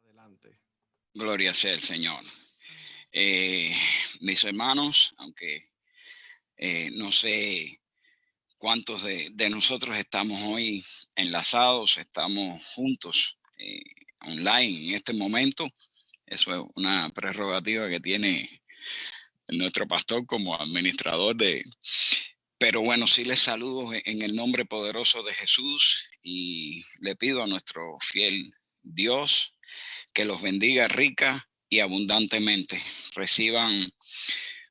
Adelante. Gloria sea el Señor. Mis hermanos, aunque no sé cuántos de nosotros estamos hoy enlazados, estamos juntos online en este momento. Eso es una prerrogativa que tiene nuestro pastor como administrador de... Pero bueno, sí les saludo en el nombre poderoso de Jesús y le pido a nuestro fiel Dios que los bendiga rica y abundantemente. Reciban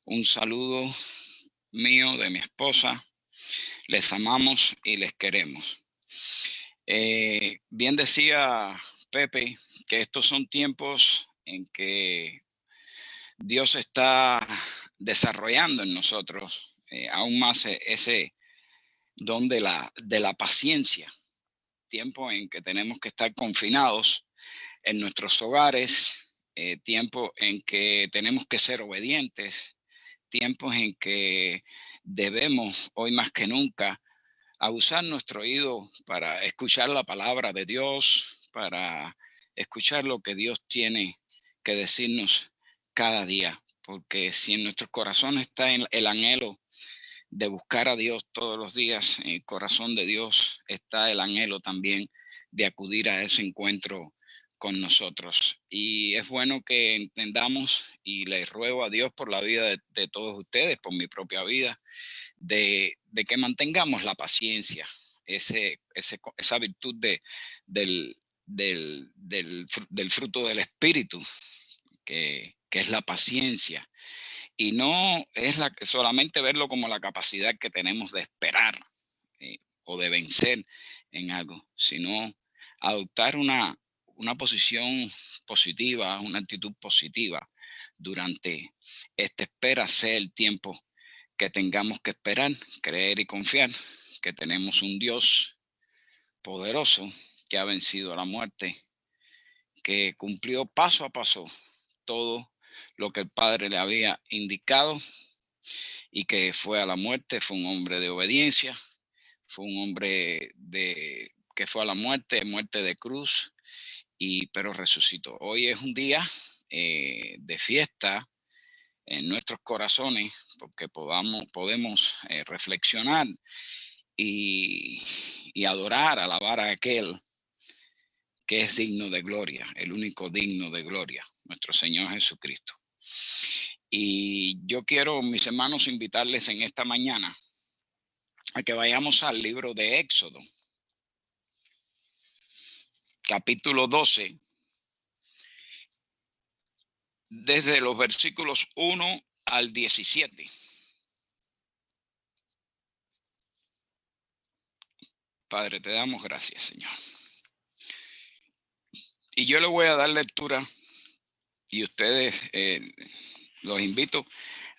un saludo mío, de mi esposa. Les amamos y les queremos. Bien decía Pepe que estos son tiempos en que Dios está desarrollando en nosotros aún más ese don de la paciencia. Tiempo en que tenemos que estar confinados en nuestros hogares, tiempo en que tenemos que ser obedientes, tiempos en que debemos, hoy más que nunca, a usar nuestro oído para escuchar la palabra de Dios, para escuchar lo que Dios tiene que decirnos cada día. Porque si en nuestros corazones está el anhelo de buscar a Dios todos los días, en el corazón de Dios está el anhelo también de acudir a ese encuentro con nosotros. Y es bueno que entendamos, y les ruego a Dios por la vida de todos ustedes, por mi propia vida, de que mantengamos la paciencia, esa virtud del fruto del Espíritu, que es la paciencia. Y no es solamente verlo como la capacidad que tenemos de esperar o de vencer en algo, sino adoptar una posición positiva, una actitud positiva durante esta espera, sea el tiempo que tengamos que esperar, creer y confiar que tenemos un Dios poderoso que ha vencido a la muerte, que cumplió paso a paso todo lo que el Padre le había indicado y que fue a la muerte. Fue un hombre de obediencia, fue un hombre que fue a la muerte de cruz, pero resucitó. Hoy es un día de fiesta en nuestros corazones, porque podemos reflexionar y adorar, alabar a aquel que es digno de gloria, el único digno de gloria, nuestro Señor Jesucristo. Y yo quiero, mis hermanos, invitarles en esta mañana a que vayamos al libro de Éxodo, capítulo 12, desde los versículos 1 al 17. Padre, te damos gracias, Señor. Y yo le voy a dar lectura y ustedes los invito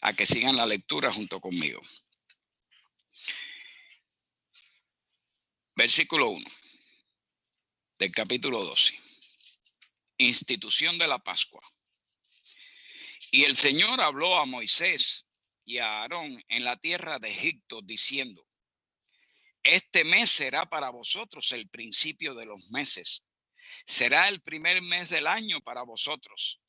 a que sigan la lectura junto conmigo. Versículo 1 del capítulo 12. Institución de la Pascua. Y el Señor habló a Moisés y a Aarón en la tierra de Egipto, diciendo: este mes será para vosotros el principio de los meses. Será el primer mes del año para vosotros.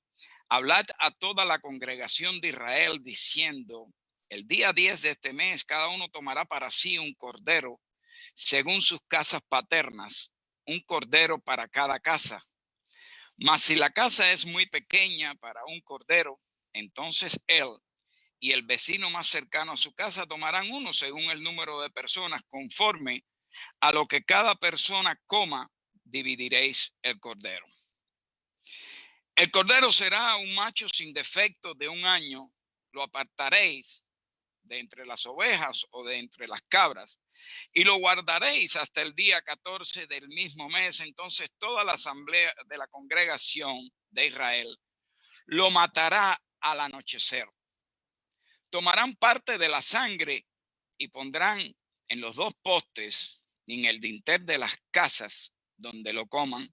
Hablad a toda la congregación de Israel diciendo: el día 10 de este mes cada uno tomará para sí un cordero según sus casas paternas, un cordero para cada casa. Mas si la casa es muy pequeña para un cordero, entonces él y el vecino más cercano a su casa tomarán uno según el número de personas, conforme a lo que cada persona coma, dividiréis el cordero. El cordero será un macho sin defecto de un año, lo apartaréis de entre las ovejas o de entre las cabras, y lo guardaréis hasta el día 14 del mismo mes. Entonces toda la asamblea de la congregación de Israel lo matará al anochecer. Tomarán parte de la sangre y pondrán en los dos postes y en el dintel de las casas donde lo coman,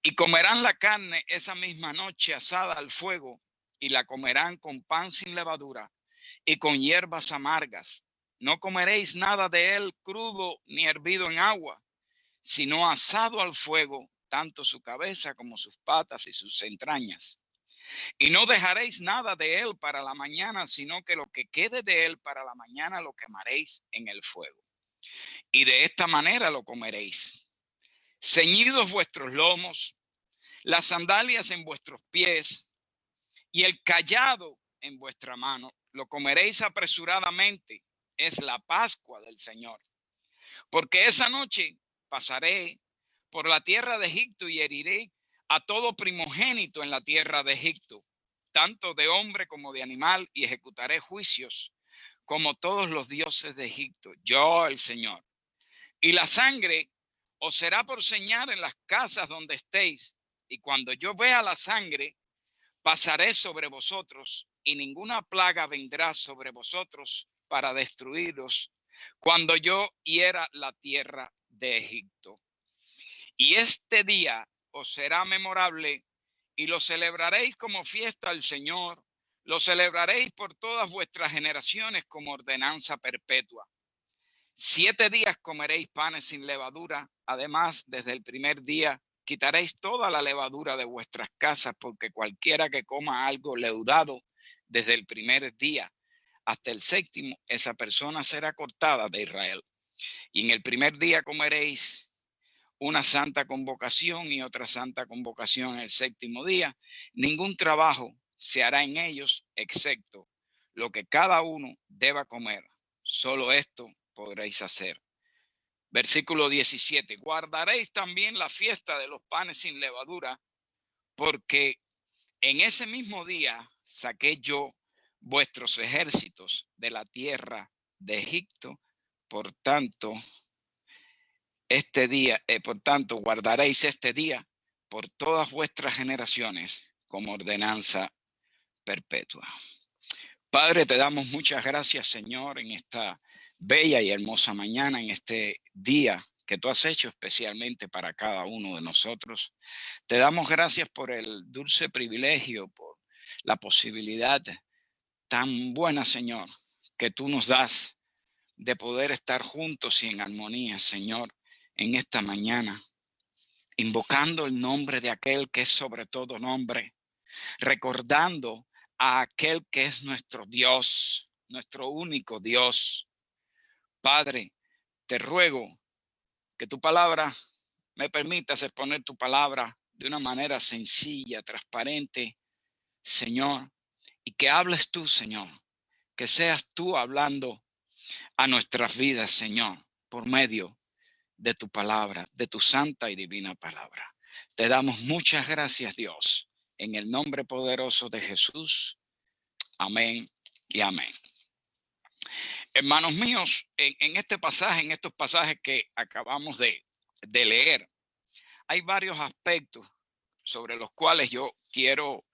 y comerán la carne esa misma noche asada al fuego, y la comerán con pan sin levadura, y con hierbas amargas. No comeréis nada de él crudo ni hervido en agua, sino asado al fuego, tanto su cabeza como sus patas y sus entrañas. Y no dejaréis nada de él para la mañana, sino que lo que quede de él para la mañana lo quemaréis en el fuego. Y de esta manera lo comeréis. Ceñidos vuestros lomos, las sandalias en vuestros pies y el cayado en vuestra mano, lo comeréis apresuradamente. Es la Pascua del Señor. Porque esa noche pasaré por la tierra de Egipto y heriré a todo primogénito en la tierra de Egipto, tanto de hombre como de animal, y ejecutaré juicios como todos los dioses de Egipto, yo el Señor. Y la sangre os será por señal en las casas donde estéis, y cuando yo vea la sangre, pasaré sobre vosotros, y ninguna plaga vendrá sobre vosotros para destruiros, cuando yo hiera la tierra de Egipto. Y este día os será memorable, y lo celebraréis como fiesta al Señor. Lo celebraréis por todas vuestras generaciones como ordenanza perpetua. 7 días comeréis panes sin levadura. Además, desde el primer día quitaréis toda la levadura de vuestras casas, porque cualquiera que coma algo leudado desde el primer día hasta el séptimo, esa persona será cortada de Israel. Y en el primer día comeréis una santa convocación y otra santa convocación en el séptimo día. Ningún trabajo se hará en ellos, excepto lo que cada uno deba comer. Solo esto podréis hacer. Versículo 17. Guardaréis también la fiesta de los panes sin levadura, porque en ese mismo día saqué yo vuestros ejércitos de la tierra de Egipto. Por tanto, guardaréis este día por todas vuestras generaciones como ordenanza perpetua. Padre, te damos muchas gracias, Señor, en esta bella y hermosa mañana, en este día que tú has hecho especialmente para cada uno de nosotros. Te damos gracias por el dulce privilegio, por la posibilidad tan buena, Señor, que tú nos das de poder estar juntos y en armonía, Señor, en esta mañana, invocando el nombre de aquel que es sobre todo nombre, recordando a aquel que es nuestro Dios, nuestro único Dios. Padre, te ruego que tu palabra me permitas exponer tu palabra de una manera sencilla, transparente, Señor, y que hables tú, Señor, que seas tú hablando a nuestras vidas, Señor, por medio de tu palabra, de tu santa y divina palabra. Te damos muchas gracias, Dios, en el nombre poderoso de Jesús. Amén y amén. Hermanos míos, en este pasaje, en estos pasajes que acabamos de leer, hay varios aspectos sobre los cuales yo quiero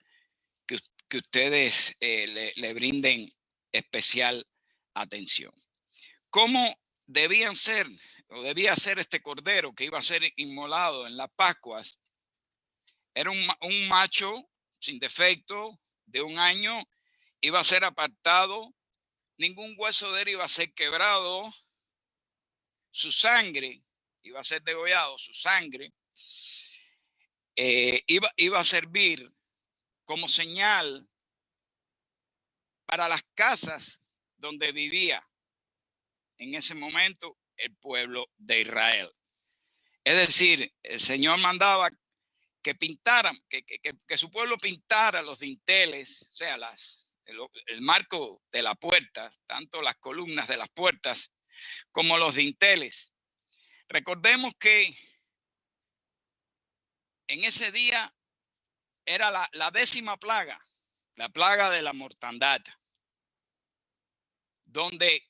que ustedes le brinden especial atención. ¿Cómo debía ser este cordero que iba a ser inmolado en las Pascuas? Era un macho sin defecto de 1 año, iba a ser apartado, ningún hueso de él iba a ser quebrado, su sangre iba a ser degollado, su sangre iba a servir como señal para las casas donde vivía en ese momento el pueblo de Israel. Es decir, el Señor mandaba que pintaran, que su pueblo pintara los dinteles, o sea, el marco de la puerta, tanto las columnas de las puertas como los dinteles. Recordemos que en ese día era la 10ª plaga, la plaga de la mortandad, donde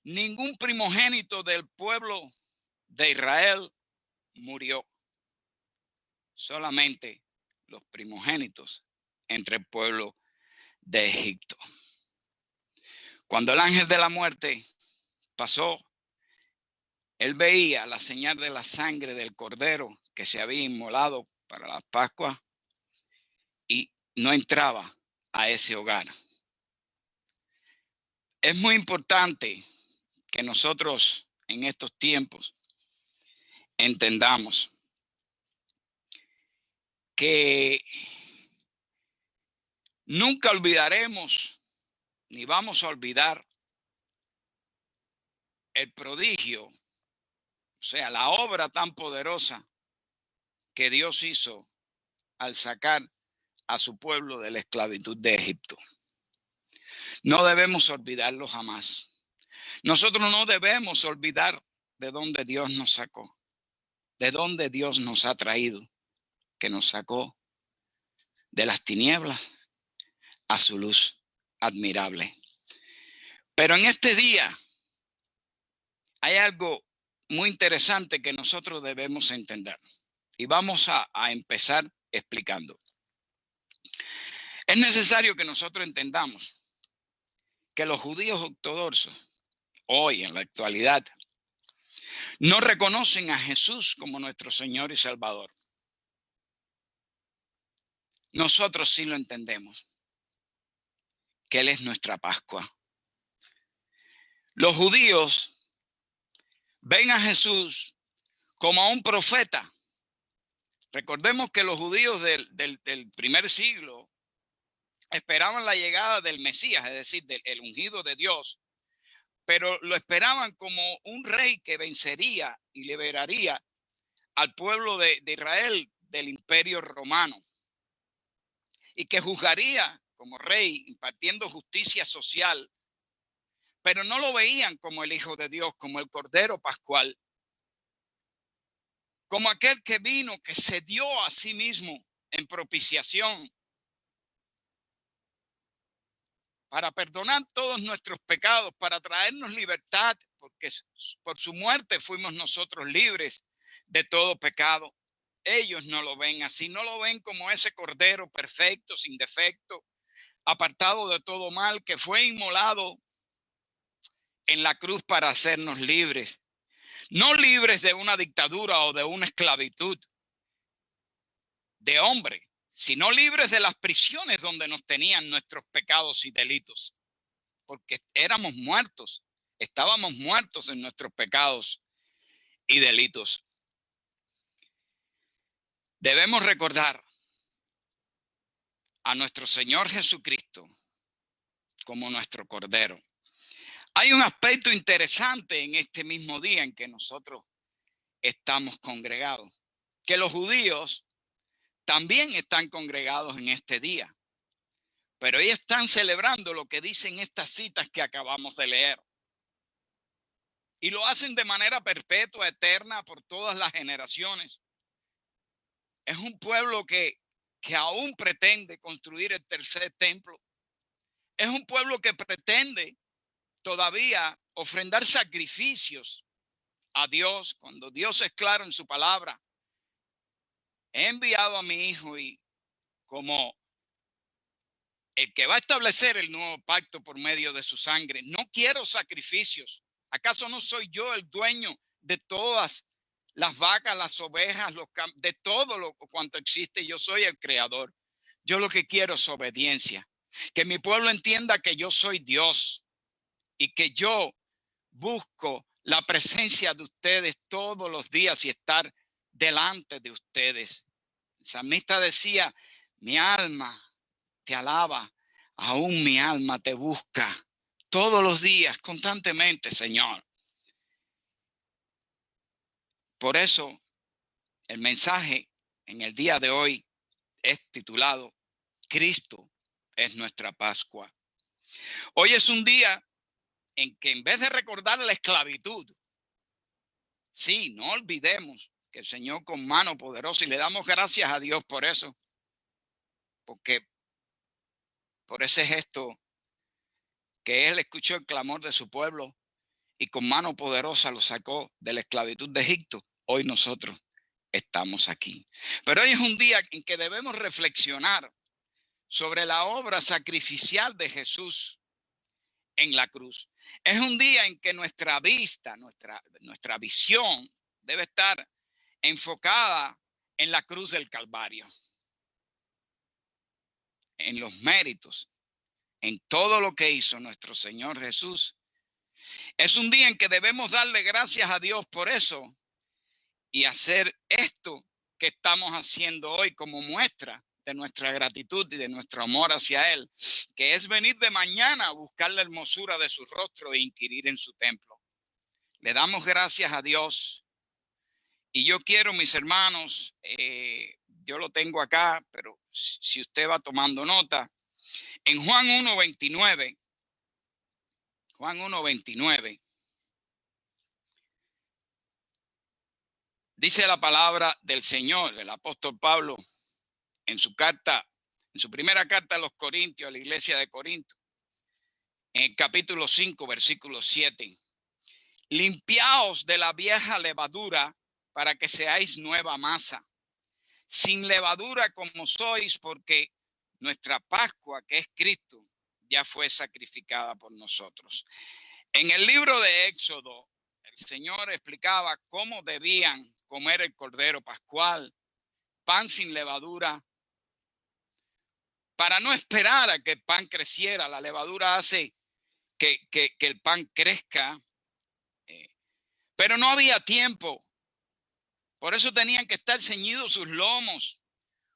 ningún primogénito del pueblo de Israel murió. Solamente los primogénitos entre el pueblo de Egipto. Cuando el ángel de la muerte pasó, él veía la señal de la sangre del cordero que se había inmolado para la Pascua y no entraba a ese hogar. Es muy importante que nosotros en estos tiempos entendamos que nunca olvidaremos ni vamos a olvidar el prodigio, o sea, la obra tan poderosa que Dios hizo al sacar a su pueblo de la esclavitud de Egipto. No debemos olvidarlo jamás. Nosotros no debemos olvidar de dónde Dios nos sacó, de dónde Dios nos ha traído, que nos sacó de las tinieblas a su luz admirable. Pero en este día hay algo muy interesante que nosotros debemos entender. Y vamos a empezar explicando. Es necesario que nosotros entendamos que los judíos ortodoxos, hoy en la actualidad, no reconocen a Jesús como nuestro Señor y Salvador. Nosotros sí lo entendemos, que Él es nuestra Pascua. Los judíos ven a Jesús como a un profeta. Recordemos que los judíos del primer siglo esperaban la llegada del Mesías, es decir, del ungido de Dios, pero lo esperaban como un rey que vencería y liberaría al pueblo de Israel del imperio romano y que juzgaría como rey impartiendo justicia social, pero no lo veían como el Hijo de Dios, como el Cordero Pascual, como aquel que vino, que se dio a sí mismo en propiciación para perdonar todos nuestros pecados, para traernos libertad, porque por su muerte fuimos nosotros libres de todo pecado. Ellos no lo ven así, no lo ven como ese cordero perfecto, sin defecto, apartado de todo mal, que fue inmolado en la cruz para hacernos libres. No libres de una dictadura o de una esclavitud de hombre, sino libres de las prisiones donde nos tenían nuestros pecados y delitos, porque éramos muertos, estábamos muertos en nuestros pecados y delitos. Debemos recordar a nuestro Señor Jesucristo como nuestro Cordero. Hay un aspecto interesante en este mismo día en que nosotros estamos congregados, que los judíos también están congregados en este día, pero ellos están celebrando lo que dicen estas citas que acabamos de leer. Y lo hacen de manera perpetua, eterna, por todas las generaciones. Es un pueblo que aún pretende construir el tercer templo. Es un pueblo que pretende todavía ofrendar sacrificios a Dios, cuando Dios es claro en su palabra. He enviado a mi hijo y como el que va a establecer el nuevo pacto por medio de su sangre, no quiero sacrificios. ¿Acaso no soy yo el dueño de todas las vacas, las ovejas, de todo lo cuanto existe? Yo soy el creador. Yo lo que quiero es obediencia. Que mi pueblo entienda que yo soy Dios y que yo busco la presencia de ustedes todos los días y estar delante de ustedes. El salmista decía, mi alma te alaba, aún mi alma te busca todos los días, constantemente, Señor. Por eso el mensaje en el día de hoy es titulado Cristo es nuestra Pascua. Hoy es un día en que en vez de recordar la esclavitud, sí, no olvidemos que el Señor con mano poderosa, y le damos gracias a Dios por eso, porque por ese gesto que Él escuchó el clamor de su pueblo y con mano poderosa lo sacó de la esclavitud de Egipto. Hoy nosotros estamos aquí. Pero hoy es un día en que debemos reflexionar sobre la obra sacrificial de Jesús en la cruz. Es un día en que nuestra vista, nuestra visión debe estar enfocada en la cruz del Calvario, en los méritos en todo lo que hizo nuestro Señor Jesús. Es un día en que debemos darle gracias a Dios por eso y hacer esto que estamos haciendo hoy como muestra de nuestra gratitud y de nuestro amor hacia Él, que es venir de mañana a buscar la hermosura de su rostro e inquirir en su templo. Le damos gracias a Dios. Y yo quiero, mis hermanos, yo lo tengo acá, pero si usted va tomando nota, en Juan 1:29, dice la palabra del Señor, el apóstol Pablo, en su primera carta a los Corintios, a la iglesia de Corinto, en el capítulo 5, versículo 7. Limpiaos de la vieja levadura para que seáis nueva masa, sin levadura como sois, porque nuestra Pascua, que es Cristo, ya fue sacrificada por nosotros. En el libro de Éxodo, el Señor explicaba cómo debían comer el cordero pascual, pan sin levadura, para no esperar a que el pan creciera. La levadura hace que el pan crezca, pero no había tiempo. Por eso tenían que estar ceñidos sus lomos.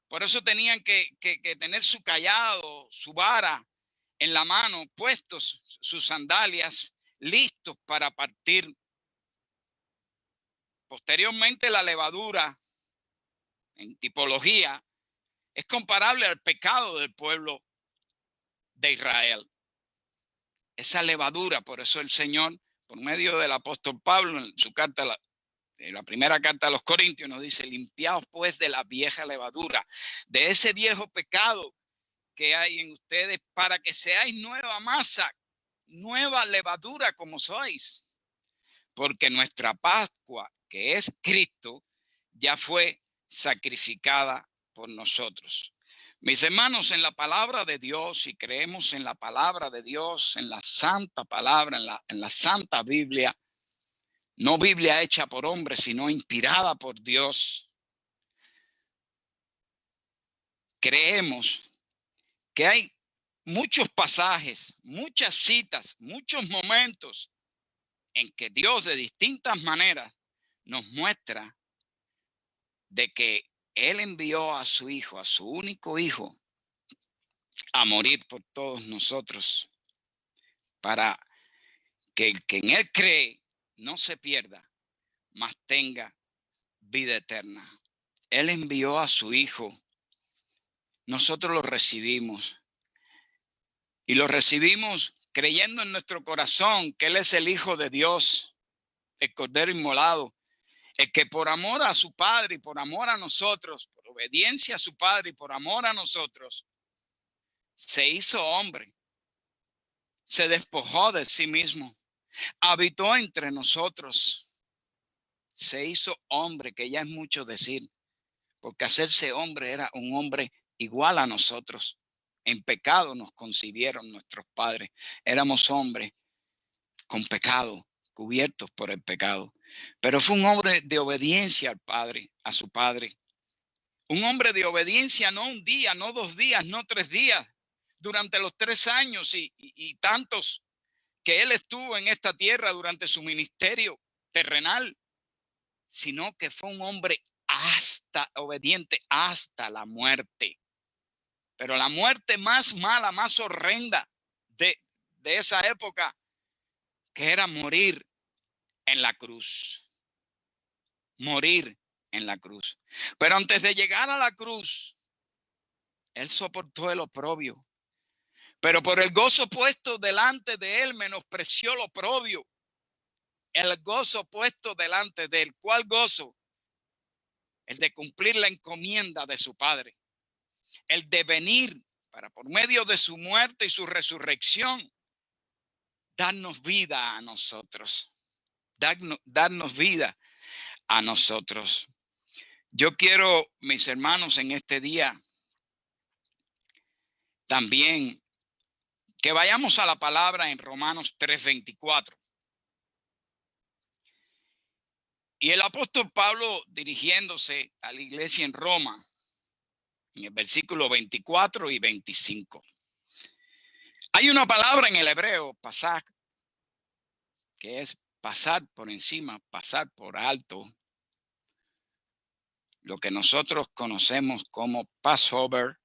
Por eso tenían que tener su cayado, su vara en la mano, puestos sus sandalias, listos para partir. Posteriormente, la levadura, en tipología, es comparable al pecado del pueblo de Israel. Esa levadura, por eso el Señor, por medio del apóstol Pablo, en su carta, en la primera carta a los Corintios, nos dice: limpiaos pues de la vieja levadura, de ese viejo pecado que hay en ustedes, para que seáis nueva masa, nueva levadura como sois, porque nuestra Pascua, que es Cristo, ya fue sacrificada por nosotros. Mis hermanos, en la palabra de Dios, si creemos en la palabra de Dios, en la santa palabra, en la santa Biblia, no Biblia hecha por hombres, sino inspirada por Dios, creemos que hay muchos pasajes, muchas citas, muchos momentos en que Dios de distintas maneras nos muestra de que Él envió a su Hijo, a su único Hijo, a morir por todos nosotros, para que el que en Él cree no se pierda, mas tenga vida eterna. Él envió a su Hijo. Nosotros lo recibimos. Y lo recibimos creyendo en nuestro corazón que Él es el Hijo de Dios, el Cordero inmolado, el que por amor a su Padre y por amor a nosotros, por obediencia a su Padre y por amor a nosotros, se hizo hombre, se despojó de sí mismo, habitó entre nosotros, se hizo hombre, que ya es mucho decir, porque hacerse hombre era un hombre igual a nosotros. En pecado nos concibieron nuestros padres. Éramos hombres con pecado, cubiertos por el pecado. Pero fue un hombre de obediencia al Padre, a su Padre. Un hombre de obediencia, no un día, no 2 días, no 3 días. Durante los 3 años y tantos que Él estuvo en esta tierra durante su ministerio terrenal, sino que fue un hombre obediente hasta la muerte. Pero la muerte más mala, más horrenda de esa época, que era morir en la cruz. Morir en la cruz. Pero antes de llegar a la cruz, Él soportó el oprobio. Pero por el gozo puesto delante de Él, menospreció lo oprobio. El gozo puesto delante de Él. ¿Cuál gozo? El de cumplir la encomienda de su Padre. El de venir para, por medio de su muerte y su resurrección, darnos vida a nosotros. Darnos vida a nosotros. Yo quiero, mis hermanos, en este día también que vayamos a la palabra en Romanos 3:24. Y el apóstol Pablo, dirigiéndose a la iglesia en Roma, en el versículo 24 y 25, Hay una palabra en el hebreo, pasar, que es pasar por encima, pasar por alto, lo que nosotros conocemos como Passover.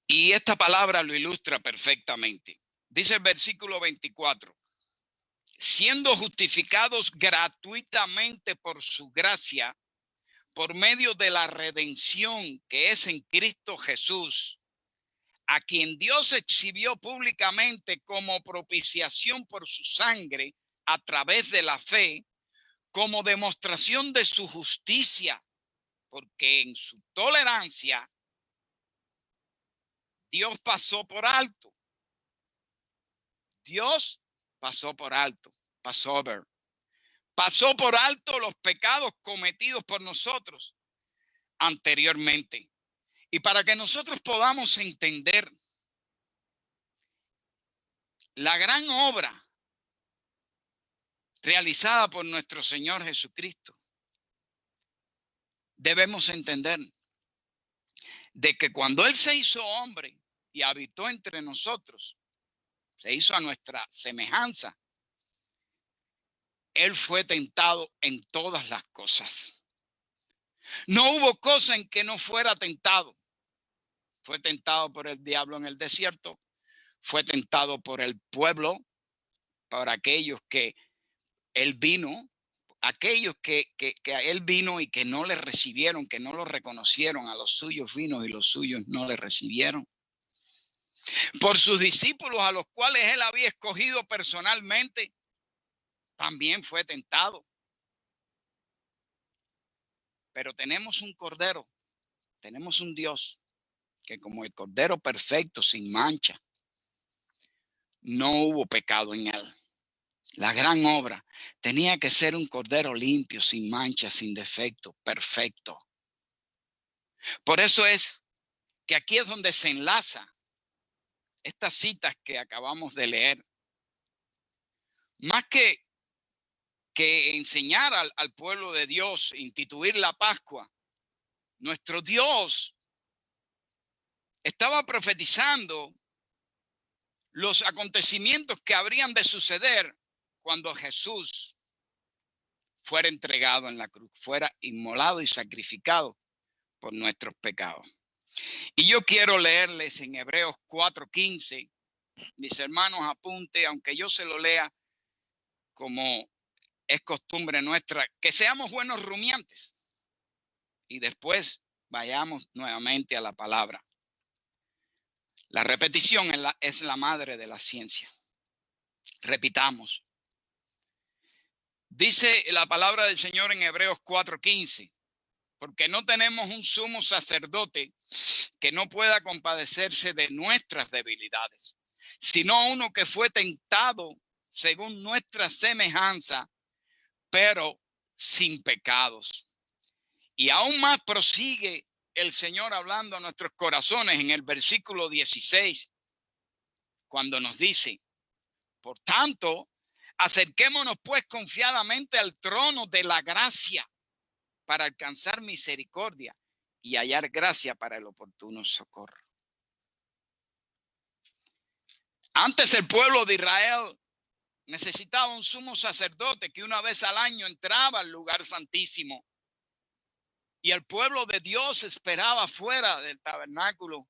Y esta palabra lo ilustra perfectamente. Dice el versículo 24, siendo justificados gratuitamente por su gracia, por medio de la redención que es en Cristo Jesús, a quien Dios exhibió públicamente como propiciación por su sangre a través de la fe, como demostración de su justicia, porque en su tolerancia Dios pasó por alto. Dios pasó por alto, Passover. Pasó por alto los pecados cometidos por nosotros anteriormente. Y para que nosotros podamos entender la gran obra realizada por nuestro Señor Jesucristo, debemos entender de que cuando Él se hizo hombre y habitó entre nosotros, se hizo a nuestra semejanza, Él fue tentado en todas las cosas. No hubo cosa en que no fuera tentado. Fue tentado por el diablo en el desierto, fue tentado por el pueblo, por aquellos que Él vino, aquellos que a Él vino y que no le recibieron, que no lo reconocieron, a los suyos vino y los suyos no le recibieron. Por sus discípulos, a los cuales Él había escogido personalmente, también fue tentado. Pero tenemos un Cordero, tenemos un Dios que como el Cordero perfecto, sin mancha, no hubo pecado en Él. La gran obra tenía que ser un Cordero limpio, sin mancha, sin defecto, perfecto. Por eso es que aquí es donde se enlaza estas citas que acabamos de leer. Más que enseñar al pueblo de Dios, instituir la Pascua, nuestro Dios estaba profetizando los acontecimientos que habrían de suceder cuando Jesús fuera entregado en la cruz, fuera inmolado y sacrificado por nuestros pecados. Y yo quiero leerles en Hebreos 4:15, mis hermanos, apunte, aunque yo se lo lea como es costumbre nuestra, que seamos buenos rumiantes y después vayamos nuevamente a la palabra. La repetición es la madre de la ciencia. Repitamos. Dice la palabra del Señor en Hebreos 4:15, porque no tenemos un sumo sacerdote que no pueda compadecerse de nuestras debilidades, sino uno que fue tentado según nuestra semejanza, pero sin pecados. Y aún más prosigue el Señor hablando a nuestros corazones en el versículo 16, cuando nos dice, por tanto, acerquémonos pues confiadamente al trono de la gracia para alcanzar misericordia y hallar gracia para el oportuno socorro. Antes el pueblo de Israel necesitaba un sumo sacerdote que una vez al año entraba al lugar santísimo. Y el pueblo de Dios esperaba fuera del tabernáculo,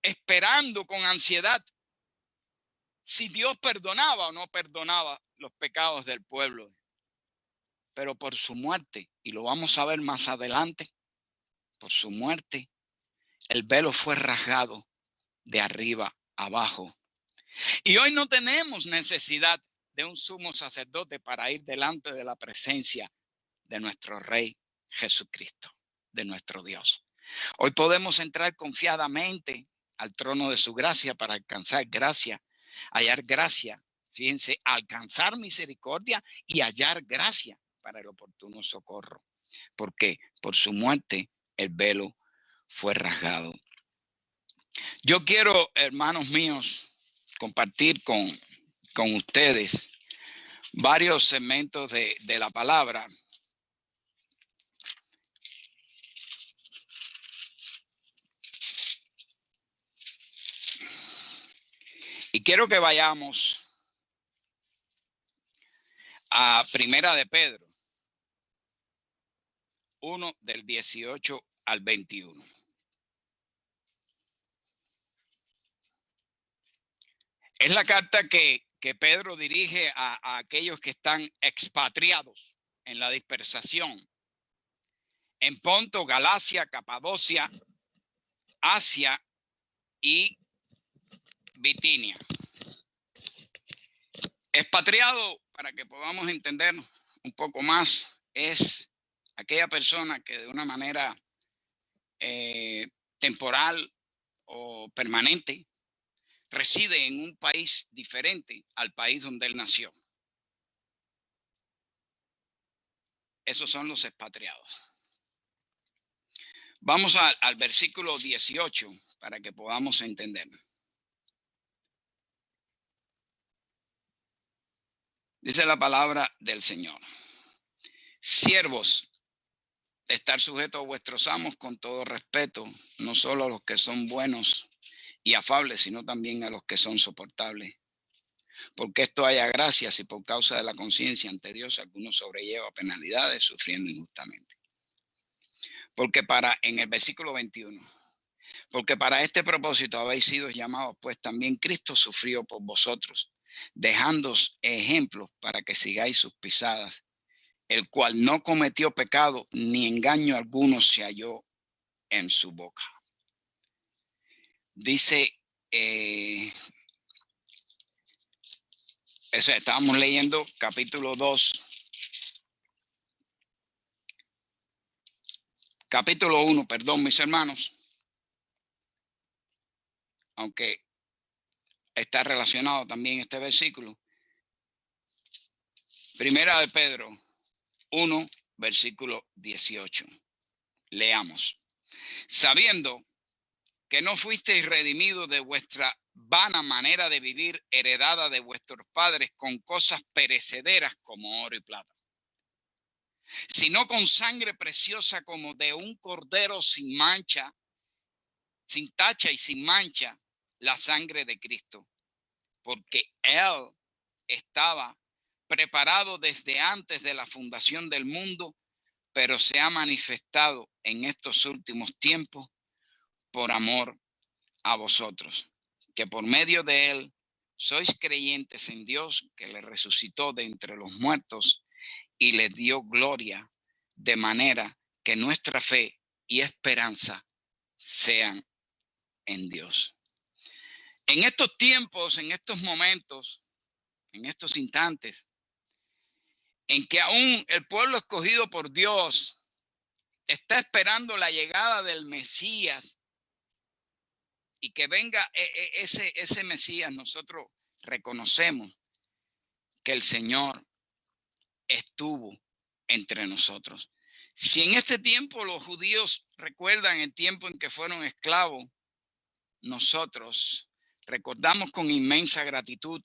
esperando con ansiedad si Dios perdonaba o no perdonaba los pecados del pueblo. Pero por su muerte, y lo vamos a ver más adelante, por su muerte, el velo fue rasgado de arriba abajo. Y hoy no tenemos necesidad de un sumo sacerdote para ir delante de la presencia de nuestro Rey Jesucristo, de nuestro Dios. Hoy podemos entrar confiadamente al trono de su gracia para alcanzar gracia, hallar gracia, fíjense, alcanzar misericordia y hallar gracia para el oportuno socorro. Porque por su muerte el velo fue rasgado. Yo quiero, hermanos míos, compartir con ustedes varios segmentos de la palabra. Y quiero que vayamos a Primera de Pedro 1 del 18 al 21. Es la carta que Pedro dirige a aquellos que están expatriados en la dispersación en Ponto, Galacia, Capadocia, Asia y Bitinia. Expatriado, para que podamos entender un poco más, es aquella persona que de una manera temporal o permanente reside en un país diferente al país donde él nació. Esos son los expatriados. Vamos al versículo 18 para que podamos entender. Dice la palabra del Señor: siervos, estar sujetos a vuestros amos con todo respeto, no solo a los que son buenos y afables, sino también a los que son soportables. Porque esto haya gracia si por causa de la conciencia ante Dios alguno sobrelleva penalidades sufriendo injustamente. En el versículo 21, porque para este propósito habéis sido llamados, pues también Cristo sufrió por vosotros, dejándoos ejemplos para que sigáis sus pisadas, el cual no cometió pecado ni engaño alguno se halló en su boca. Dice, estábamos leyendo capítulo 2, capítulo 1, perdón, mis hermanos, aunque está relacionado también este versículo. Primera de Pedro 1, versículo 18. Leamos. Sabiendo que no fuisteis redimidos de vuestra vana manera de vivir heredada de vuestros padres con cosas perecederas como oro y plata, sino con sangre preciosa como de un cordero sin mancha, sin tacha y sin mancha, la sangre de Cristo, porque Él estaba preparado desde antes de la fundación del mundo, pero se ha manifestado en estos últimos tiempos por amor a vosotros, que por medio de Él sois creyentes en Dios, que le resucitó de entre los muertos y le dio gloria, de manera que nuestra fe y esperanza sean en Dios. En estos tiempos, en estos momentos, en estos instantes, en que aún el pueblo escogido por Dios está esperando la llegada del Mesías y que venga ese Mesías, nosotros reconocemos que el Señor estuvo entre nosotros. Si en este tiempo los judíos recuerdan el tiempo en que fueron esclavos, nosotros recordamos con inmensa gratitud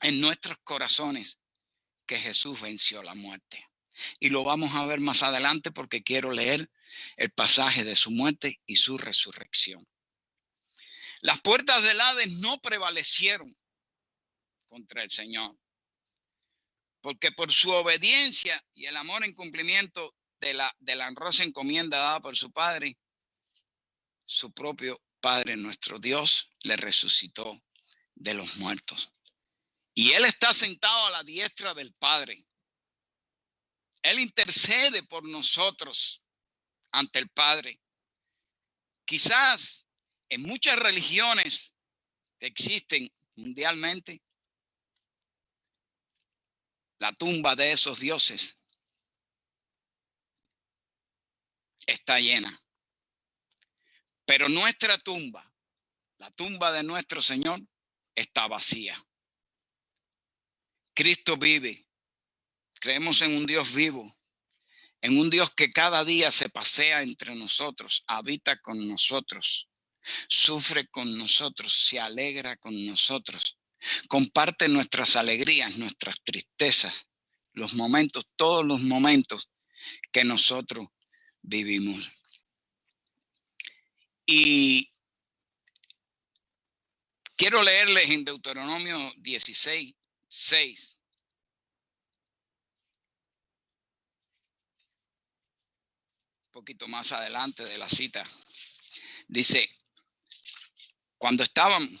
en nuestros corazones que Jesús venció la muerte. Y lo vamos a ver más adelante porque quiero leer el pasaje de su muerte y su resurrección. Las puertas del Hades no prevalecieron contra el Señor, porque por su obediencia y el amor en cumplimiento de la honrosa encomienda dada por su Padre, su propio Padre, nuestro Dios, le resucitó de los muertos. Y Él está sentado a la diestra del Padre. Él intercede por nosotros ante el Padre. Quizás en muchas religiones que existen mundialmente, la tumba de esos dioses está llena. Pero nuestra tumba, la tumba de nuestro Señor, está vacía. Cristo vive. Creemos en un Dios vivo, en un Dios que cada día se pasea entre nosotros, habita con nosotros, sufre con nosotros, se alegra con nosotros, comparte nuestras alegrías, nuestras tristezas, los momentos, todos los momentos que nosotros vivimos. Y Quiero leerles en Deuteronomio 16:6. Un poquito más adelante de la cita. Dice, cuando estaban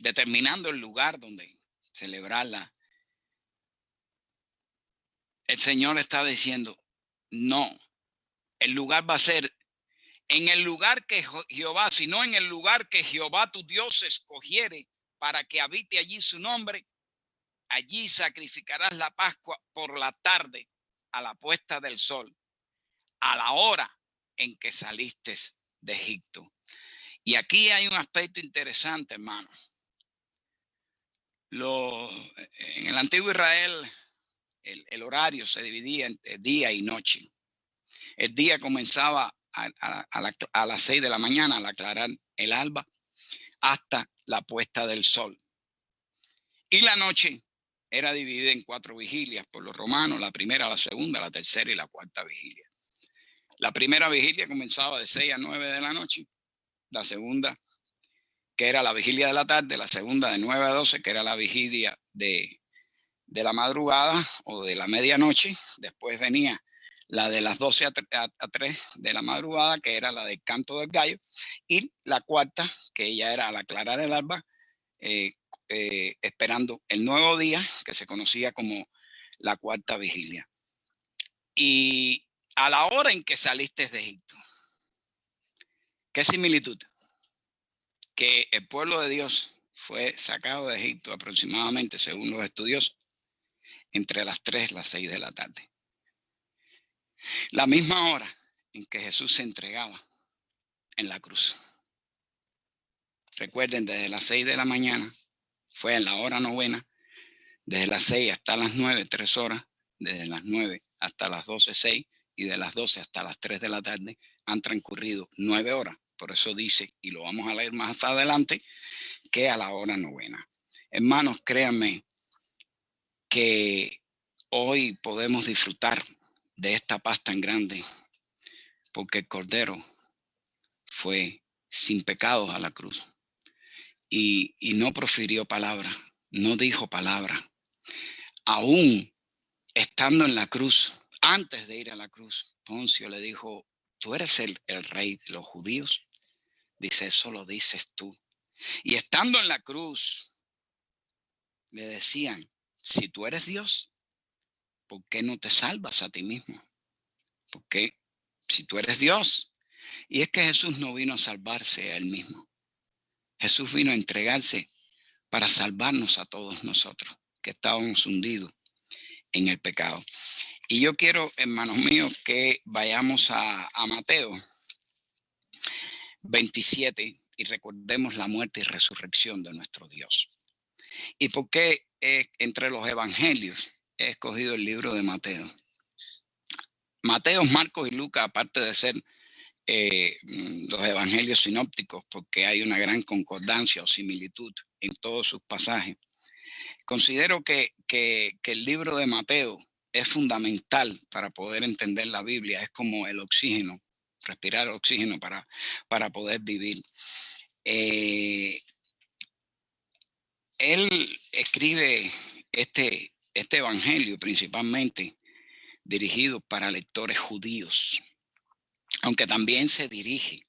determinando el lugar donde celebrarla, el Señor está diciendo, no, el lugar va a ser en el lugar que Jehová, sino en el lugar que Jehová tu Dios escogiere para que habite allí su nombre. Allí sacrificarás la Pascua por la tarde a la puesta del sol, a la hora en que saliste de Egipto. Y aquí hay un aspecto interesante, hermano. En el antiguo Israel, el horario se dividía entre día y noche. El día comenzaba a las 6 de la mañana al aclarar el alba hasta la puesta del sol. Y la noche era dividida en 4 vigilias por los romanos, la primera, la segunda, la tercera y la cuarta vigilia. La primera vigilia comenzaba de 6 a 9 de la noche, la segunda, que era la vigilia de la tarde, la segunda de 9 a 12, que era la vigilia de la madrugada o de la medianoche. Después venía la de las 12 a 3 de la madrugada, que era la del canto del gallo, y la cuarta, que ya era al aclarar el alba, esperando el nuevo día, que se conocía como la cuarta vigilia. Y a la hora en que saliste de Egipto, ¿qué similitud? Que el pueblo de Dios fue sacado de Egipto aproximadamente, según los estudiosos, entre las 3 y las 6 de la tarde. La misma hora en que Jesús se entregaba en la cruz. Recuerden, desde las 6 de la mañana fue en la hora novena, desde las 6 hasta las 9, 3 horas, desde las 9 hasta las 12, 6, y de las 12 hasta las 3 de la tarde han transcurrido 9 horas. Por eso dice, y lo vamos a leer más adelante, que a la hora novena. Hermanos, créanme que hoy podemos disfrutar de esta paz tan grande, porque el Cordero fue sin pecados a la cruz y no profirió palabra, no dijo palabra. Aún estando en la cruz, antes de ir a la cruz, Poncio le dijo, ¿tú eres el rey de los judíos? Dice, eso lo dices tú. Y estando en la cruz, le decían, si tú eres Dios, ¿por qué no te salvas a ti mismo? Porque si tú eres Dios. Y es que Jesús no vino a salvarse a él mismo. Jesús vino a entregarse para salvarnos a todos nosotros que estábamos hundidos en el pecado. Y yo quiero, hermanos míos, que vayamos a Mateo 27 y recordemos la muerte y resurrección de nuestro Dios. ¿Y por qué entre los evangelios he escogido el libro de Mateo? Mateo, Marcos y Lucas, aparte de ser los evangelios sinópticos, porque hay una gran concordancia o similitud en todos sus pasajes, considero que el libro de Mateo es fundamental para poder entender la Biblia. Es como el oxígeno, respirar oxígeno para poder vivir. Él escribe este evangelio principalmente dirigido para lectores judíos, aunque también se dirige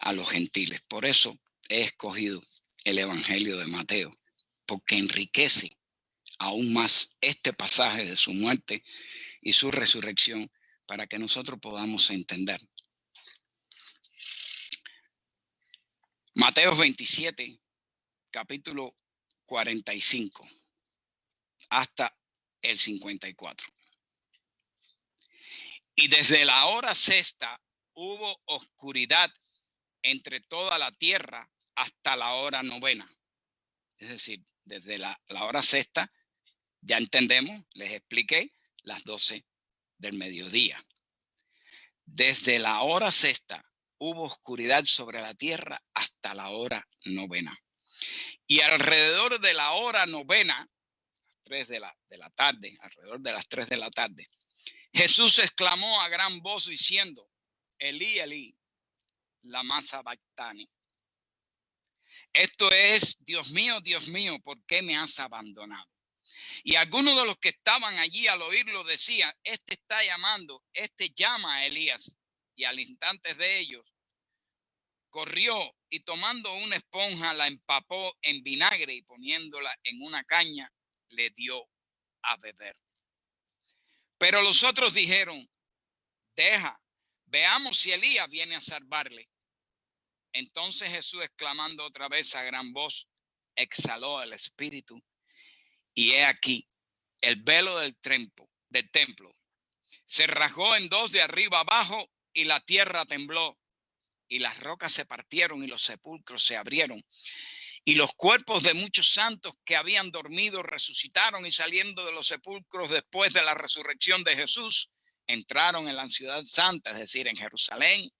a los gentiles. Por eso he escogido el evangelio de Mateo, porque enriquece aún más este pasaje de su muerte y su resurrección para que nosotros podamos entender. Mateo 27, capítulo 45 hasta el 54. Y desde la hora sexta hubo oscuridad entre toda la tierra hasta la hora novena. Es decir, desde la hora sexta, ya entendemos, les expliqué, las 12 del mediodía. Desde la hora sexta hubo oscuridad sobre la tierra hasta la hora novena. Y alrededor de la hora novena, 3 de la tarde, alrededor de las 3 de la tarde, Jesús exclamó a gran voz diciendo, Elí, Elí, lama sabactani. Esto es, Dios mío, ¿por qué me has abandonado? Y algunos de los que estaban allí al oírlo decían, este está llamando, este llama a Elías. Y al instante de ellos, corrió y tomando una esponja la empapó en vinagre y poniéndola en una caña, le dio a beber. Pero los otros dijeron, deja, veamos si Elías viene a salvarle. Entonces Jesús, exclamando otra vez a gran voz, exhaló el espíritu. Y he aquí, el velo del templo se rasgó en dos de arriba abajo y la tierra tembló y las rocas se partieron y los sepulcros se abrieron. Y los cuerpos de muchos santos que habían dormido resucitaron y saliendo de los sepulcros después de la resurrección de Jesús, entraron en la ciudad santa, es decir, en Jerusalén,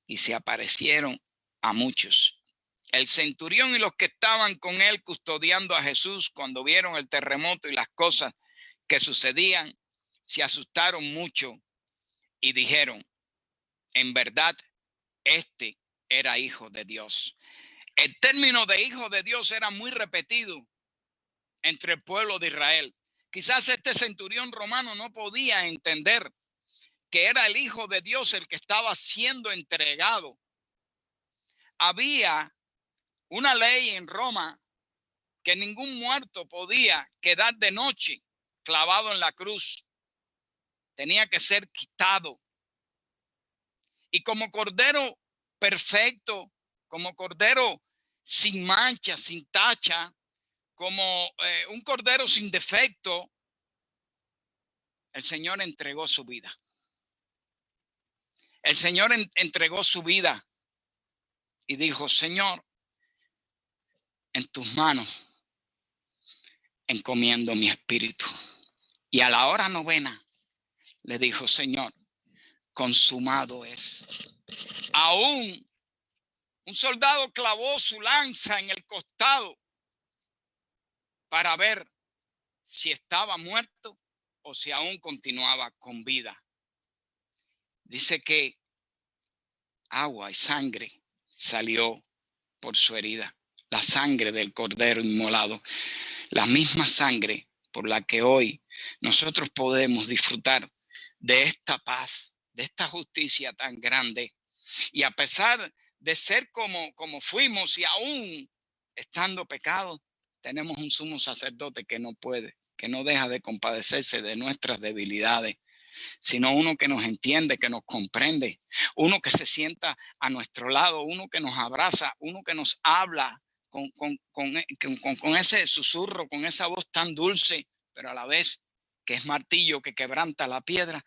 y se aparecieron a muchos. El centurión y los que estaban con él custodiando a Jesús, cuando vieron el terremoto y las cosas que sucedían, se asustaron mucho y dijeron, en verdad, este era hijo de Dios. El término de hijo de Dios era muy repetido entre el pueblo de Israel. Quizás este centurión romano no podía entender que era el hijo de Dios el que estaba siendo entregado. Había una ley en Roma que ningún muerto podía quedar de noche clavado en la cruz. Tenía que ser quitado. Y como cordero perfecto, como cordero sin mancha, sin tacha, como un cordero sin defecto, el Señor entregó su vida. El Señor entregó su vida y dijo, Señor, en tus manos encomiendo mi espíritu. Y a la hora novena le dijo, Señor, consumado es. Aún un soldado clavó su lanza en el costado para ver si estaba muerto o si aún continuaba con vida. Dice que agua y sangre salió por su herida, la sangre del cordero inmolado, la misma sangre por la que hoy nosotros podemos disfrutar de esta paz, de esta justicia tan grande. Y a pesar de ser como fuimos y aún estando pecados, tenemos un sumo sacerdote que no puede, que no deja de compadecerse de nuestras debilidades, sino uno que nos entiende, que nos comprende, uno que se sienta a nuestro lado, uno que nos abraza, uno que nos habla con ese susurro, con esa voz tan dulce, pero a la vez que es martillo que quebranta la piedra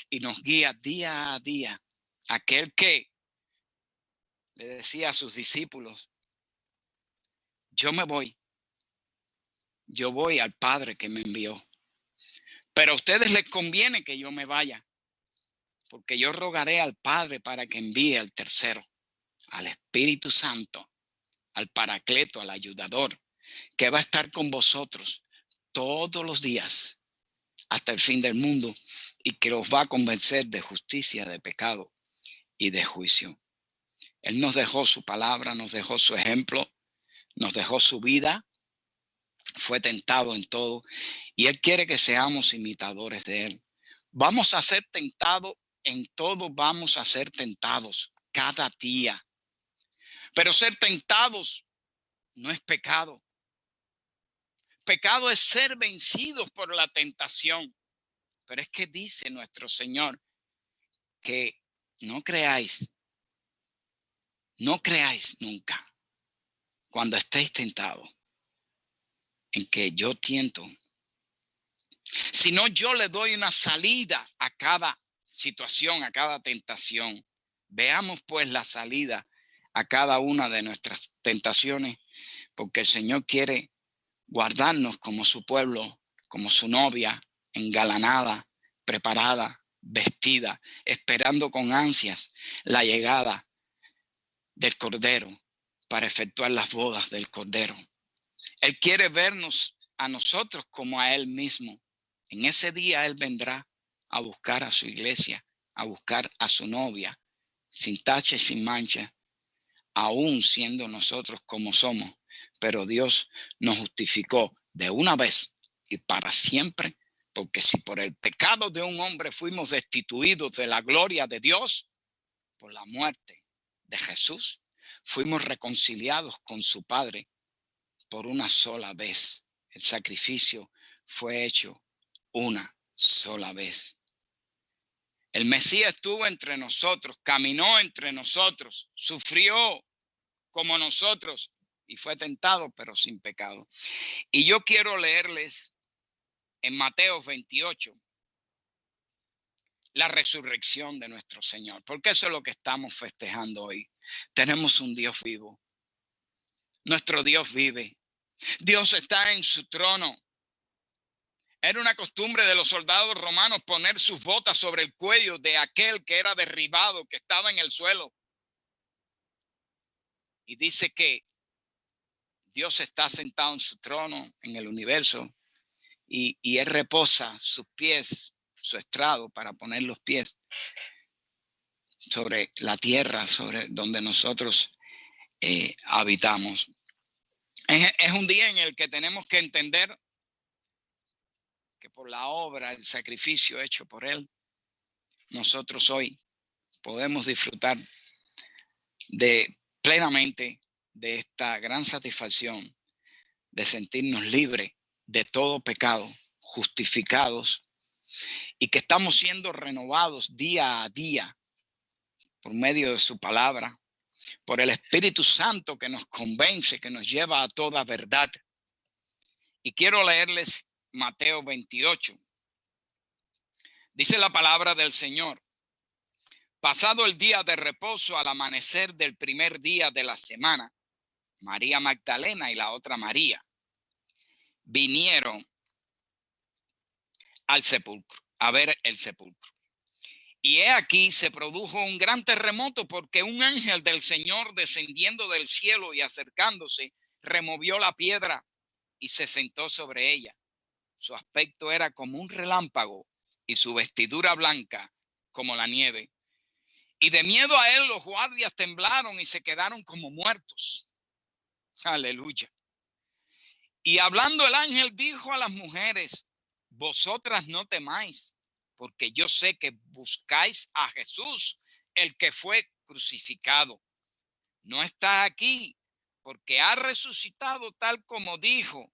y nos guía día a día. Aquel que le decía a sus discípulos, yo me voy, yo voy al Padre que me envió, pero a ustedes les conviene que yo me vaya, porque yo rogaré al Padre para que envíe al tercero, al Espíritu Santo, al Paracleto, al ayudador, que va a estar con vosotros todos los días hasta el fin del mundo y que los va a convencer de justicia, de pecado y de juicio. Él nos dejó su palabra, nos dejó su ejemplo, nos dejó su vida, fue tentado en todo y Él quiere que seamos imitadores de Él. Vamos a ser tentados en todo, vamos a ser tentados cada día. Pero ser tentados no es pecado. Pecado es ser vencidos por la tentación. Pero es que dice nuestro Señor que no creáis nunca cuando estéis tentados en que yo tiento, sino yo le doy una salida a cada situación, a cada tentación. Veamos pues la salida a cada una de nuestras tentaciones, porque el Señor quiere guardarnos como su pueblo, como su novia, engalanada, preparada, vestida, esperando con ansias la llegada del Cordero para efectuar las bodas del Cordero. Él quiere vernos a nosotros como a Él mismo. En ese día Él vendrá a buscar a su iglesia, a buscar a su novia, sin tacha y sin mancha, aún siendo nosotros como somos, pero Dios nos justificó de una vez y para siempre, porque si por el pecado de un hombre fuimos destituidos de la gloria de Dios, por la muerte de Jesús, fuimos reconciliados con su Padre por una sola vez. El sacrificio fue hecho una sola vez. El Mesías estuvo entre nosotros, caminó entre nosotros, sufrió como nosotros y fue tentado, pero sin pecado. Y yo quiero leerles en Mateo 28 la resurrección de nuestro Señor, porque eso es lo que estamos festejando hoy. Tenemos un Dios vivo. Nuestro Dios vive. Dios está en su trono. Era una costumbre de los soldados romanos poner sus botas sobre el cuello de aquel que era derribado, que estaba en el suelo. Y dice que Dios está sentado en su trono en el universo y Él reposa sus pies, su estrado para poner los pies sobre la tierra, sobre donde nosotros habitamos. Es un día en el que tenemos que entender que por la obra, el sacrificio hecho por Él, nosotros hoy podemos disfrutar plenamente de esta gran satisfacción de sentirnos libres de todo pecado, justificados, y que estamos siendo renovados día a día por medio de su palabra, por el Espíritu Santo que nos convence, que nos lleva a toda verdad. Y quiero leerles Mateo 28. Dice la palabra del Señor: pasado el día de reposo, al amanecer del primer día de la semana, María Magdalena y la otra María vinieron al sepulcro, a ver el sepulcro. Y he aquí se produjo un gran terremoto, porque un ángel del Señor, descendiendo del cielo y acercándose, removió la piedra y se sentó sobre ella. Su aspecto era como un relámpago y su vestidura blanca como la nieve. Y de miedo a él los guardias temblaron y se quedaron como muertos. Aleluya. Y hablando el ángel dijo a las mujeres: vosotras no temáis, porque yo sé que buscáis a Jesús, el que fue crucificado. No está aquí, porque ha resucitado tal como dijo.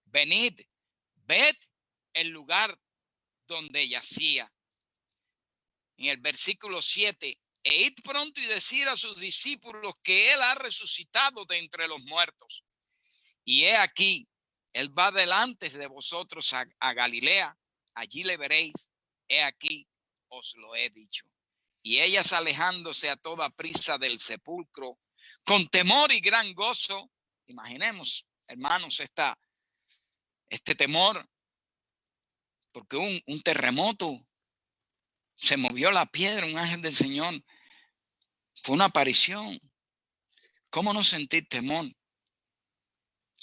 Venid, ved el lugar donde yacía. En el versículo 7, e id pronto y decir a sus discípulos que él ha resucitado de entre los muertos. Y he aquí, él va delante de vosotros a Galilea, allí le veréis. He aquí, os lo he dicho. Y ellas, alejándose a toda prisa del sepulcro, con temor y gran gozo. Imaginemos, hermanos, este temor, porque un terremoto, se movió la piedra, un ángel del Señor, fue una aparición. ¿Cómo no sentir temor?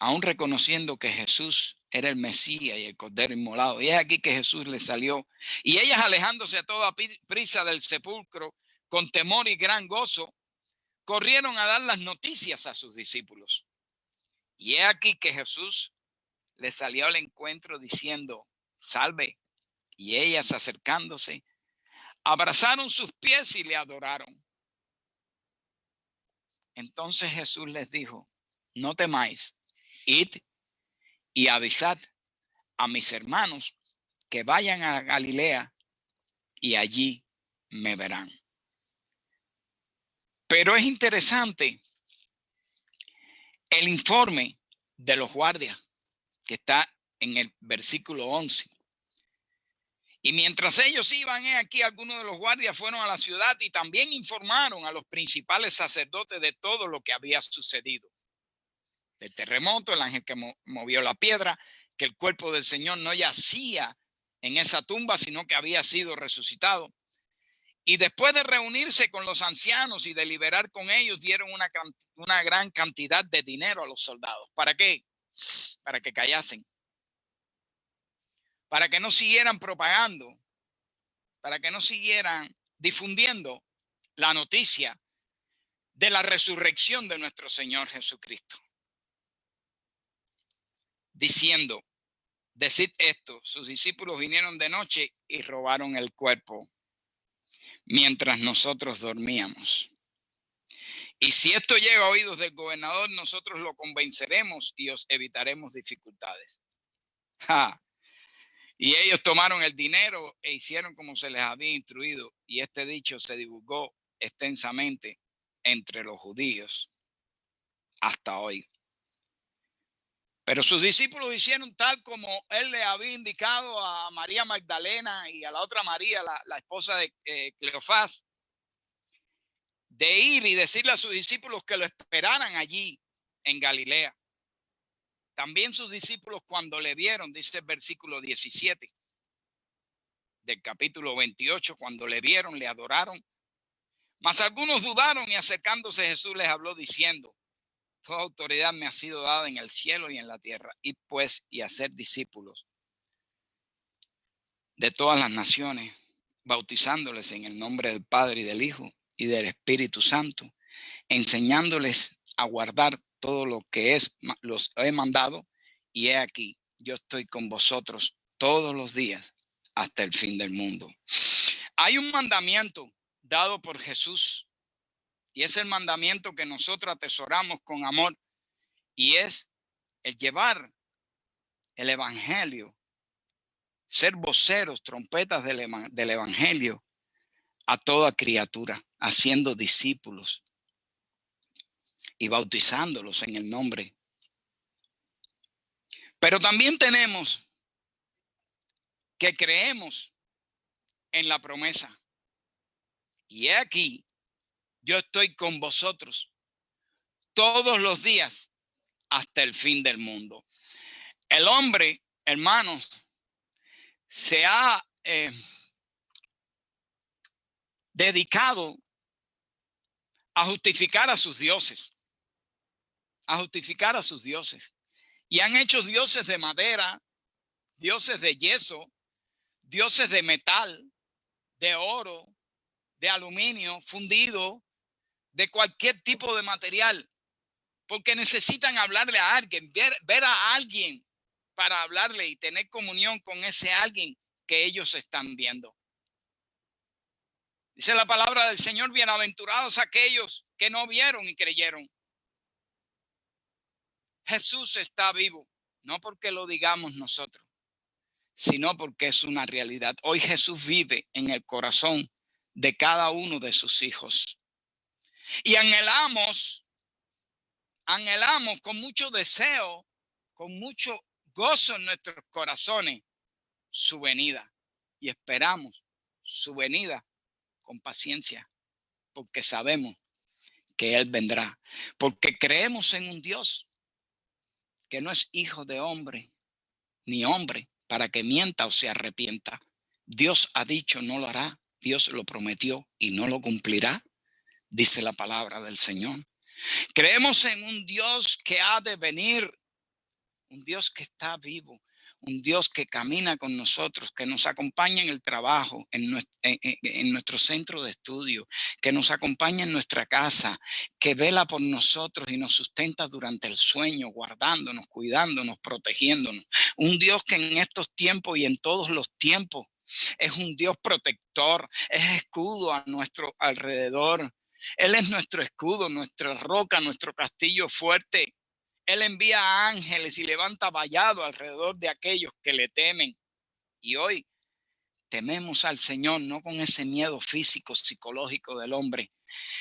Aún reconociendo que Jesús era el Mesías y el Cordero inmolado. Y es aquí que Jesús le salió. Y ellas, alejándose a toda prisa del sepulcro, con temor y gran gozo, corrieron a dar las noticias a sus discípulos. Y es aquí que Jesús les salió al encuentro diciendo: salve. Y ellas, acercándose, abrazaron sus pies y le adoraron. Entonces Jesús les dijo: no temáis, id y avisad a mis hermanos que vayan a Galilea y allí me verán. Pero es interesante el informe de los guardias que está en el versículo 11. Y mientras ellos iban, aquí algunos de los guardias fueron a la ciudad y también informaron a los principales sacerdotes de todo lo que había sucedido. Del terremoto, el ángel que movió la piedra, que el cuerpo del Señor no yacía en esa tumba, sino que había sido resucitado. Y después de reunirse con los ancianos y deliberar con ellos, dieron una gran cantidad de dinero a los soldados. ¿Para qué? Para que callasen. Para que no siguieran propagando. Para que no siguieran difundiendo la noticia de la resurrección de nuestro Señor Jesucristo. Diciendo, decid esto, sus discípulos vinieron de noche y robaron el cuerpo mientras nosotros dormíamos. Y si esto llega a oídos del gobernador, nosotros lo convenceremos y os evitaremos dificultades. ¡Ja! Y ellos tomaron el dinero e hicieron como se les había instruido. Y este dicho se divulgó extensamente entre los judíos hasta hoy. Pero sus discípulos hicieron tal como él le había indicado a María Magdalena y a la otra María, la esposa de Cleofás, de ir y decirle a sus discípulos que lo esperaran allí en Galilea. También sus discípulos, cuando le vieron, dice el versículo 17 del capítulo 28, cuando le vieron, le adoraron. Mas algunos dudaron y acercándose Jesús les habló diciendo, toda autoridad me ha sido dada en el cielo y en la tierra. Y pues, y hacer discípulos de todas las naciones, bautizándoles en el nombre del Padre y del Hijo y del Espíritu Santo, enseñándoles a guardar todo lo que los he mandado, y he aquí, yo estoy con vosotros todos los días hasta el fin del mundo. Hay un mandamiento dado por Jesús, y es el mandamiento que nosotros atesoramos con amor, y es el llevar el evangelio, ser voceros, trompetas del evangelio a toda criatura, haciendo discípulos y bautizándolos en el nombre. Pero también tenemos que creemos en la promesa. Y he aquí, yo estoy con vosotros todos los días hasta el fin del mundo. El hombre, hermanos, se ha dedicado a justificar a sus dioses. Y han hecho dioses de madera, dioses de yeso, dioses de metal, de oro, de aluminio fundido, de cualquier tipo de material, porque necesitan hablarle a alguien, ver a alguien para hablarle y tener comunión con ese alguien que ellos están viendo. Dice la palabra del Señor, bienaventurados aquellos que no vieron y creyeron. Jesús está vivo, no porque lo digamos nosotros, sino porque es una realidad. Hoy Jesús vive en el corazón de cada uno de sus hijos. Y anhelamos con mucho deseo, con mucho gozo en nuestros corazones, su venida. Y esperamos su venida con paciencia, porque sabemos que Él vendrá. Porque creemos en un Dios que no es hijo de hombre, ni hombre, para que mienta o se arrepienta. Dios ha dicho, no lo hará. Dios lo prometió y no lo cumplirá, dice la palabra del Señor. Creemos en un Dios que ha de venir, un Dios que está vivo, un Dios que camina con nosotros, que nos acompaña en el trabajo, en nuestro centro de estudio, que nos acompaña en nuestra casa, que vela por nosotros y nos sustenta durante el sueño, guardándonos, cuidándonos, protegiéndonos. Un Dios que en estos tiempos y en todos los tiempos es un Dios protector, es escudo a nuestro alrededor. Él es nuestro escudo, nuestra roca, nuestro castillo fuerte. Él envía ángeles y levanta vallado alrededor de aquellos que le temen. Y hoy tememos al Señor, no con ese miedo físico, psicológico del hombre,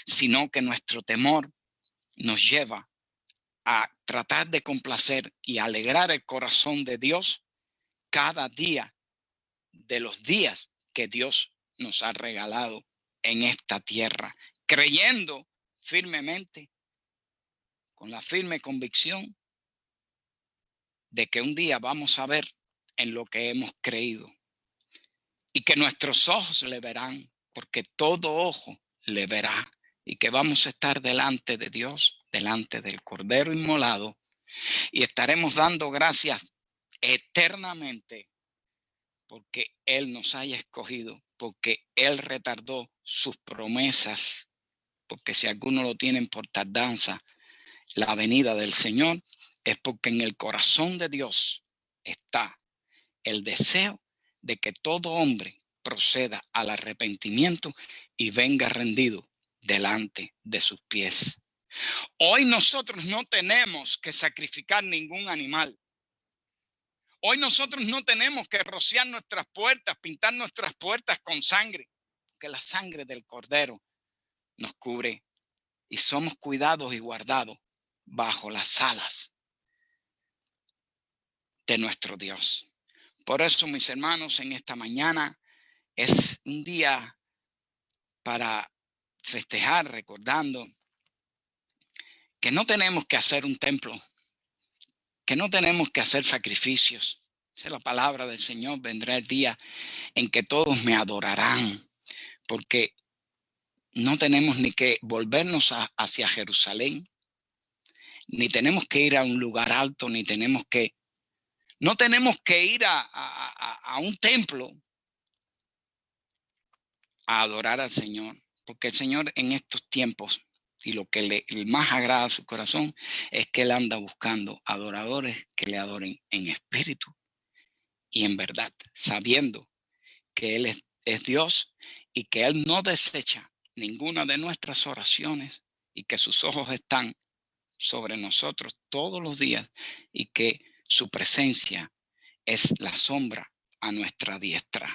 sino que nuestro temor nos lleva a tratar de complacer y alegrar el corazón de Dios cada día de los días que Dios nos ha regalado en esta tierra, creyendo firmemente, con la firme convicción de que un día vamos a ver en lo que hemos creído y que nuestros ojos le verán, porque todo ojo le verá, y que vamos a estar delante de Dios, delante del Cordero inmolado, y estaremos dando gracias eternamente porque Él nos haya escogido, porque Él retardó sus promesas porque si algunos lo tienen por tardanza, la venida del Señor, es porque en el corazón de Dios está el deseo de que todo hombre proceda al arrepentimiento y venga rendido delante de sus pies. Hoy nosotros no tenemos que sacrificar ningún animal. Hoy nosotros no tenemos que rociar nuestras puertas, pintar nuestras puertas con sangre, porque la sangre del Cordero nos cubre y somos cuidados y guardados bajo las alas de nuestro Dios. Por eso, mis hermanos, en esta mañana es un día para festejar, recordando que no tenemos que hacer un templo, que no tenemos que hacer sacrificios. Esa es la palabra del Señor. Vendrá el día en que todos me adorarán, porque no tenemos ni que volvernos hacia Jerusalén, ni tenemos que ir a un lugar alto, no tenemos que ir a un templo a adorar al Señor, porque el Señor en estos tiempos, y lo que le más agrada a su corazón, es que Él anda buscando adoradores que le adoren en espíritu y en verdad, sabiendo que Él es Dios y que Él no desecha ninguna de nuestras oraciones y que sus ojos están sobre nosotros todos los días y que su presencia es la sombra a nuestra diestra.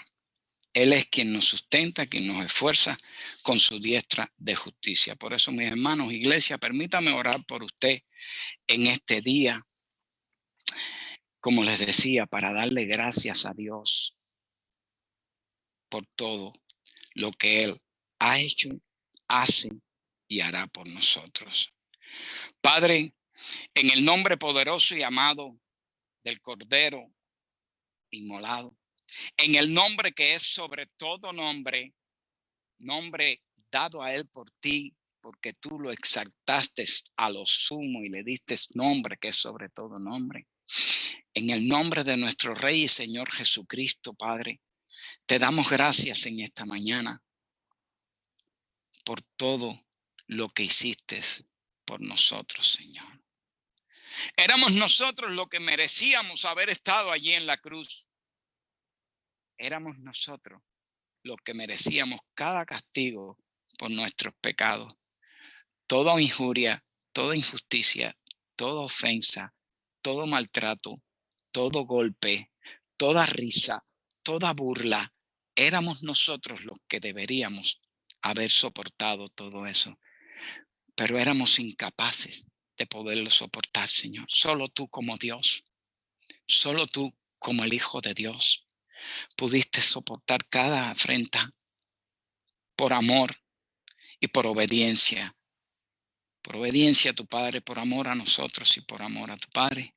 Él es quien nos sustenta, quien nos esfuerza con su diestra de justicia. Por eso, mis hermanos, iglesia, permítame orar por usted en este día, como les decía, para darle gracias a Dios por todo lo que Él ha hecho, hace y hará por nosotros. Padre, en el nombre poderoso y amado del Cordero inmolado, en el nombre que es sobre todo nombre, nombre dado a Él por ti, porque tú lo exaltaste a lo sumo y le diste nombre que es sobre todo nombre. En el nombre de nuestro Rey y Señor Jesucristo, Padre, te damos gracias en esta mañana por todo lo que hiciste por nosotros, Señor. Éramos nosotros los que merecíamos haber estado allí en la cruz. Éramos nosotros los que merecíamos cada castigo por nuestros pecados. Toda injuria, toda injusticia, toda ofensa, todo maltrato, todo golpe, toda risa, toda burla, éramos nosotros los que deberíamos haber soportado todo eso. Pero éramos incapaces de poderlo soportar, Señor. Solo tú como Dios, solo tú como el Hijo de Dios, pudiste soportar cada afrenta por amor y por obediencia. Por obediencia a tu Padre, por amor a nosotros y por amor a tu Padre,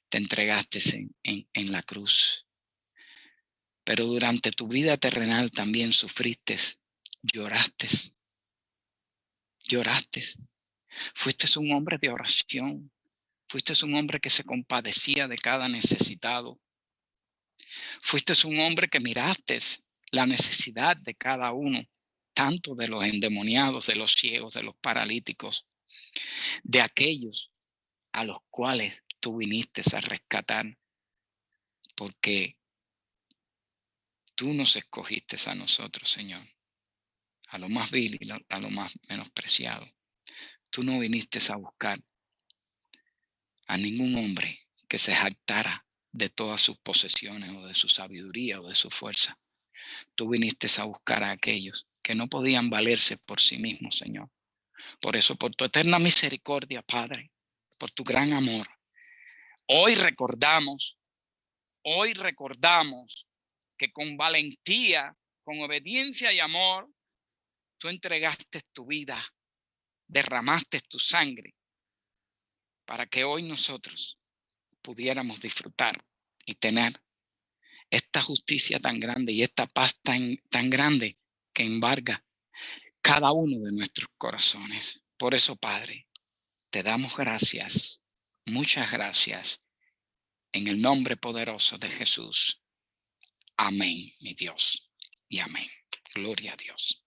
te entregaste en la cruz. Pero durante tu vida terrenal también sufriste, lloraste. Fuiste un hombre de oración. Fuiste un hombre que se compadecía de cada necesitado. Fuiste un hombre que miraste la necesidad de cada uno, tanto de los endemoniados, de los ciegos, de los paralíticos, de aquellos a los cuales tú viniste a rescatar, porque tú nos escogiste a nosotros, Señor, a lo más vil y a lo más menospreciado. Tú no viniste a buscar a ningún hombre que se jactara de todas sus posesiones o de su sabiduría o de su fuerza. Tú viniste a buscar a aquellos que no podían valerse por sí mismos, Señor. Por eso, por tu eterna misericordia, Padre, por tu gran amor, hoy recordamos que con valentía, con obediencia y amor, tú entregaste tu vida, derramaste tu sangre para que hoy nosotros pudiéramos disfrutar y tener esta justicia tan grande y esta paz tan grande que embarga cada uno de nuestros corazones. Por eso, Padre, te damos gracias, muchas gracias, en el nombre poderoso de Jesús. Amén, mi Dios, y amén. Gloria a Dios.